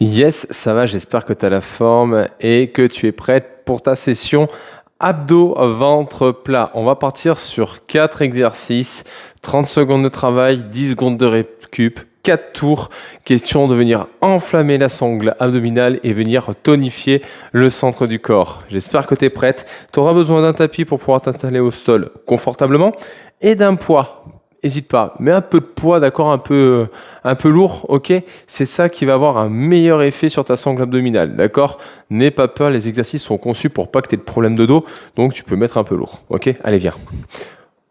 Yes, ça va, j'espère que tu as la forme et que tu es prête pour ta session abdos ventre plat. On va partir sur 4 exercices, 30 secondes de travail, 10 secondes de récup, 4 tours. Question de venir enflammer la sangle abdominale et venir tonifier le centre du corps. J'espère que tu es prête. Tu auras besoin d'un tapis pour pouvoir t'installer au sol confortablement et d'un poids. N'hésite pas, mets un peu de poids, d'accord, un peu lourd, ok. C'est ça qui va avoir un meilleur effet sur ta sangle abdominale, d'accord. N'aie pas peur, les exercices sont conçus pour pas que tu aies de problème de dos, donc tu peux mettre un peu lourd, ok. Allez, viens.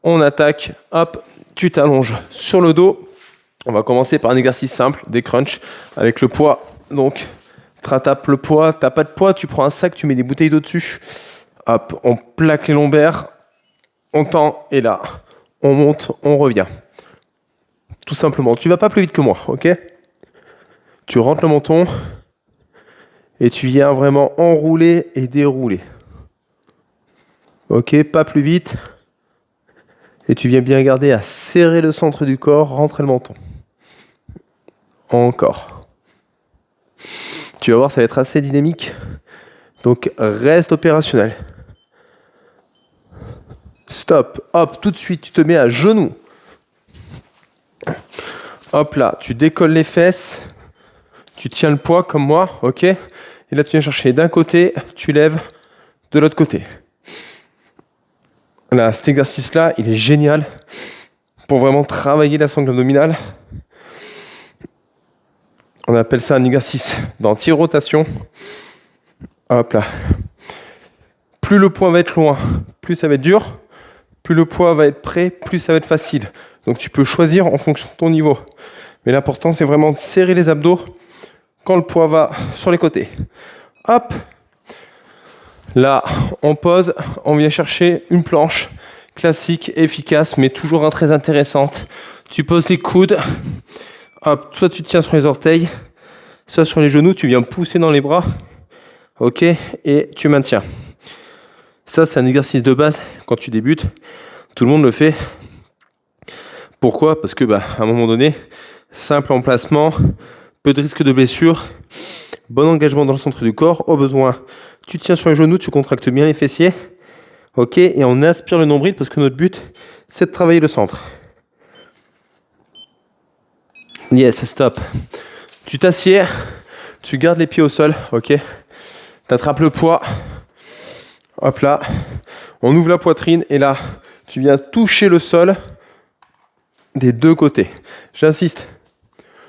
On attaque, hop, tu t'allonges sur le dos. On va commencer par un exercice simple, des crunchs, avec le poids. Donc, rattrapes le poids, t'as pas de poids, tu prends un sac, tu mets des bouteilles d'eau dessus. Hop, on plaque les lombaires, on tend, et là... on monte, on revient. Tout simplement. Tu vas pas plus vite que moi, ok? Tu rentres le menton et tu viens vraiment enrouler et dérouler. Ok, pas plus vite. Et tu viens bien garder à serrer le centre du corps, rentrer le menton. Encore. Tu vas voir, ça va être assez dynamique. Donc reste opérationnel. Stop, hop, tout de suite, tu te mets à genoux. Hop là, tu décolles les fesses, tu tiens le poids comme moi, ok? Et là, tu viens chercher d'un côté, tu lèves de l'autre côté. Là, cet exercice-là, il est génial pour vraiment travailler la sangle abdominale. On appelle ça un exercice d'anti-rotation. Hop là. Plus le poids va être loin, plus ça va être dur. Plus le poids va être prêt, plus ça va être facile. Donc tu peux choisir en fonction de ton niveau. Mais l'important, c'est vraiment de serrer les abdos quand le poids va sur les côtés. Hop. Là, on pose, on vient chercher une planche classique, efficace, mais toujours très intéressante. Tu poses les coudes. Hop, soit tu tiens sur les orteils, soit sur les genoux, tu viens pousser dans les bras. Ok, et tu maintiens. Ça, c'est un exercice de base quand tu débutes. Tout le monde le fait. Pourquoi ? Parce que, à un moment donné, simple emplacement, peu de risque de blessure, bon engagement dans le centre du corps. Au besoin, tu tiens sur les genoux, tu contractes bien les fessiers. Ok, et on aspire le nombril parce que notre but, c'est de travailler le centre. Yes, stop. Tu t'assieds, tu gardes les pieds au sol, ok. T'attrapes le poids. Hop là, on ouvre la poitrine et là, tu viens toucher le sol des deux côtés. J'insiste,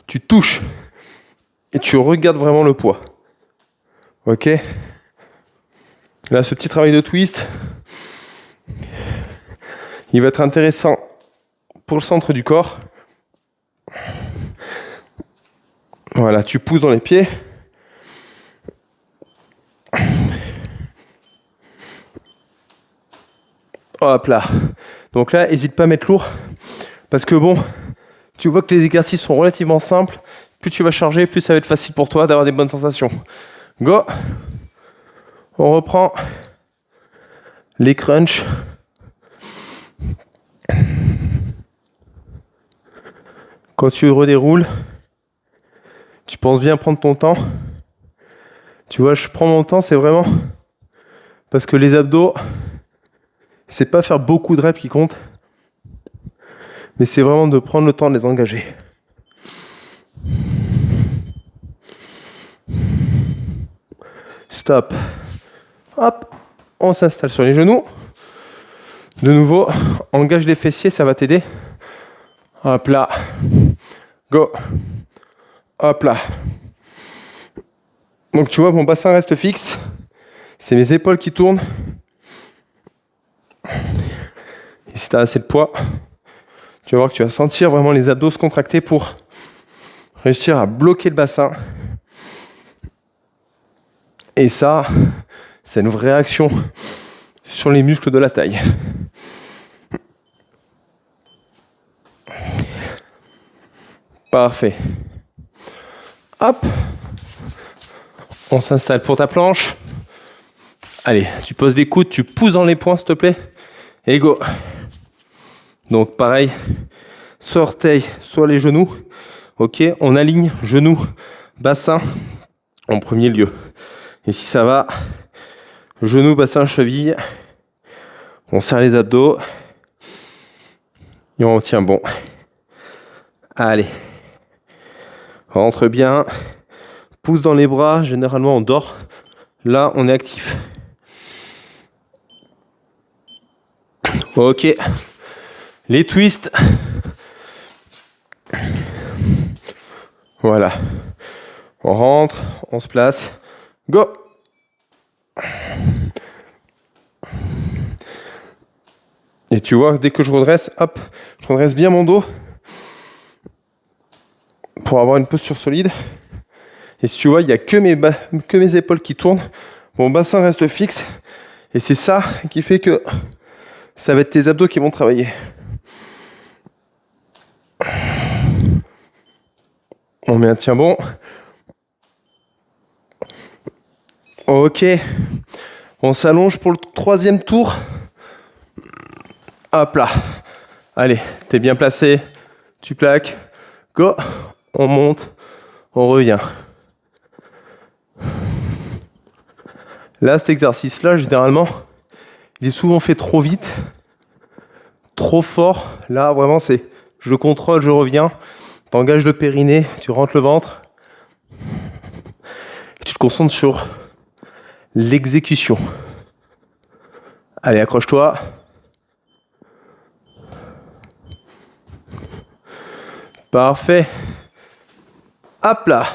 tu touches et tu regardes vraiment le poids. Ok ? Là, ce petit travail de twist, il va être intéressant pour le centre du corps. Voilà, tu pousses dans les pieds. Hop là. Donc là, n'hésite pas à mettre lourd. Parce que bon, tu vois que les exercices sont relativement simples. Plus tu vas charger, plus ça va être facile pour toi d'avoir des bonnes sensations. Go. On reprend les crunchs. Quand tu redéroules, tu penses bien prendre ton temps. Tu vois, je prends mon temps, c'est vraiment parce que les abdos, c'est pas faire beaucoup de reps qui compte, mais c'est vraiment de prendre le temps de les engager. Stop. Hop, on s'installe sur les genoux. De nouveau, engage les fessiers, ça va t'aider. Hop là. Go. Hop là. Donc tu vois, mon bassin reste fixe. C'est mes épaules qui tournent. Et si tu as assez de poids, tu vas voir que tu vas sentir vraiment les abdos se contracter pour réussir à bloquer le bassin. Et ça, c'est une vraie action sur les muscles de la taille. Parfait. Hop. On s'installe pour ta planche. Allez, tu poses les coudes, tu pousses dans les poings, s'il te plaît. Et go. Donc pareil, soit orteil, soit les genoux. Ok, on aligne genoux, bassin. en premier lieu. Et si ça va, genou, bassin, cheville, on serre les abdos et on tient bon. Allez, rentre bien, pousse dans les bras, généralement on dort, là on est actif. Ok, les twists, voilà, on rentre, on se place, go. Et tu vois, dès que je redresse, hop, je redresse bien mon dos pour avoir une posture solide. Et si tu vois, il n'y a que mes épaules qui tournent, mon bassin reste fixe. Et c'est ça qui fait que ça va être tes abdos qui vont travailler. On maintient bon. Ok. On s'allonge pour le 3e tour. Hop là. Allez, t'es bien placé. Tu plaques. Go. On monte. On revient. Là, cet exercice-là, généralement, il est souvent fait trop vite, trop fort. Là, vraiment, c'est je contrôle, je reviens. T'engages le périnée, tu rentres le ventre. Et tu te concentres sur l'exécution. Allez, accroche-toi. Parfait. Hop là.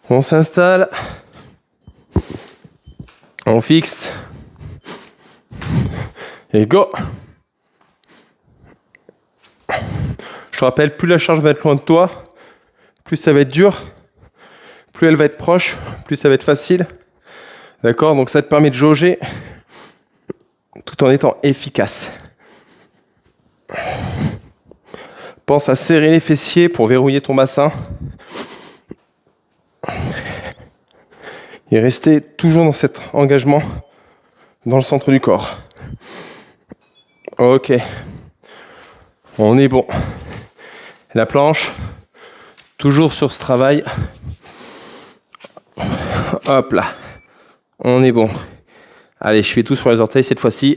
On s'installe. On fixe. Et go. Je te rappelle, plus la charge va être loin de toi, plus ça va être dur, plus elle va être proche, plus ça va être facile. D'accord? Donc ça te permet de jauger tout en étant efficace. Pense à serrer les fessiers pour verrouiller ton bassin. Et rester toujours dans cet engagement dans le centre du corps. Ok. On est bon. La planche, toujours sur ce travail. Hop là. On est bon. Allez, je fais tout sur les orteils cette fois-ci.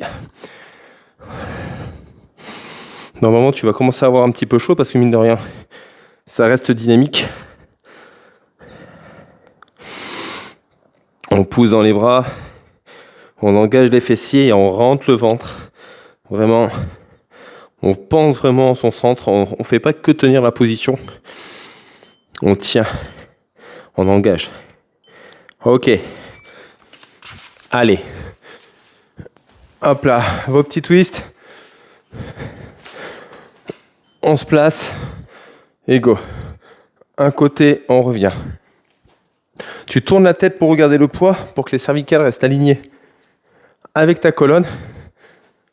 Normalement, tu vas commencer à avoir un petit peu chaud parce que mine de rien, ça reste dynamique. On pousse dans les bras, on engage les fessiers et on rentre le ventre. Vraiment, on pense vraiment en son centre. On ne fait pas que tenir la position. On tient, on engage. Ok. Allez. Hop là, vos petits twists. On se place et go. Un côté, on revient. Tu tournes la tête pour regarder le poids, pour que les cervicales restent alignées avec ta colonne.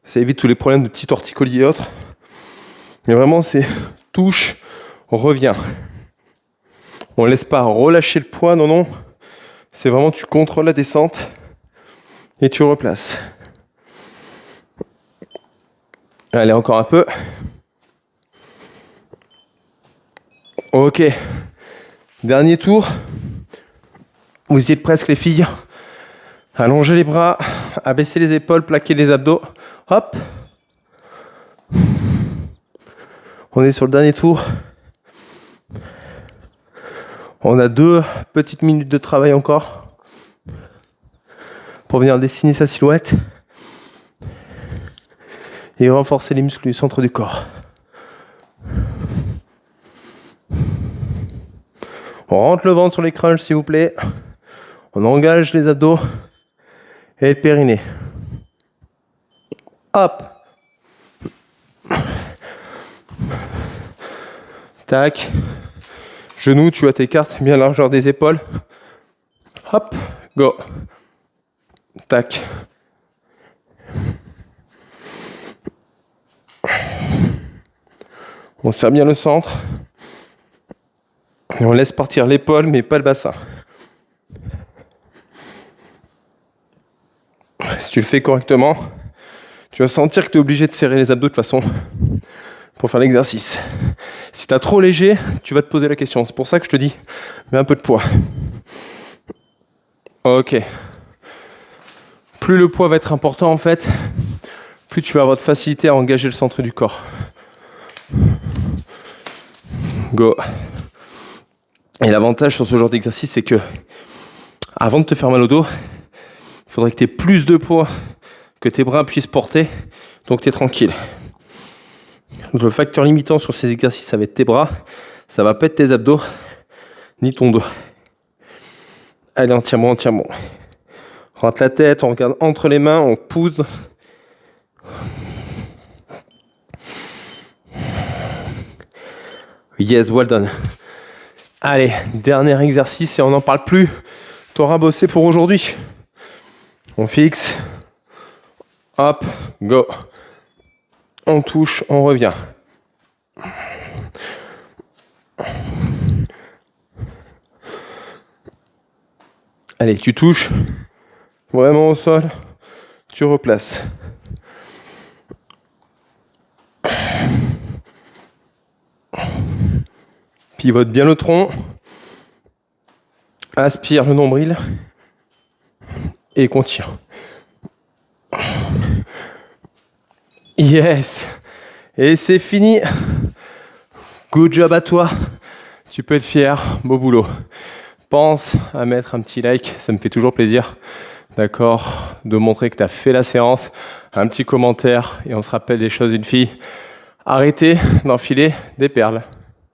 Ça évite tous les problèmes de petits torticolis et autres. Mais vraiment, c'est touche, revient. On ne laisse pas relâcher le poids, non, non. C'est vraiment, tu contrôles la descente et tu replaces. Allez, encore un peu. Ok. Dernier tour. Vous y êtes presque les filles. Allongez les bras, abaissez les épaules, plaquez les abdos. Hop. On est sur le dernier tour. On a 2 petites minutes de travail encore pour venir dessiner sa silhouette et renforcer les muscles du centre du corps. On rentre le ventre sur les crunchs, s'il vous plaît. On engage les abdos et le périnée. Hop. Tac. Genoux, tu as tes cartes bien largeur des épaules. Hop. Go. Tac. On serre bien le centre. Et on laisse partir l'épaule, mais pas le bassin. Si tu le fais correctement, tu vas sentir que tu es obligé de serrer les abdos de toute façon pour faire l'exercice. Si tu as trop léger, tu vas te poser la question. C'est pour ça que je te dis, mets un peu de poids. Ok. Plus le poids va être important en fait, plus tu vas avoir de facilité à engager le centre du corps. Go. Et l'avantage sur ce genre d'exercice, c'est que avant de te faire mal au dos, il faudrait que tu aies plus de poids que tes bras puissent porter, donc tu es tranquille. Donc, le facteur limitant sur ces exercices, ça va être tes bras, ça va pas être tes abdos, ni ton dos. Allez, entièrement. Rentre la tête, on regarde entre les mains, on pousse. Yes, well done. Allez, dernier exercice et on n'en parle plus. T'auras bossé pour aujourd'hui. On fixe. Hop, go. On touche, on revient. Allez, tu touches. Vraiment au sol. Tu replaces. Pivote bien le tronc. Aspire le nombril. Et continue. Yes. Et c'est fini. Good job à toi. Tu peux être fier. Beau boulot. Pense à mettre un petit like. Ça me fait toujours plaisir. D'accord, de montrer que tu as fait la séance. Un petit commentaire. Et on se rappelle des choses d'une fille. Arrêtez d'enfiler des perles.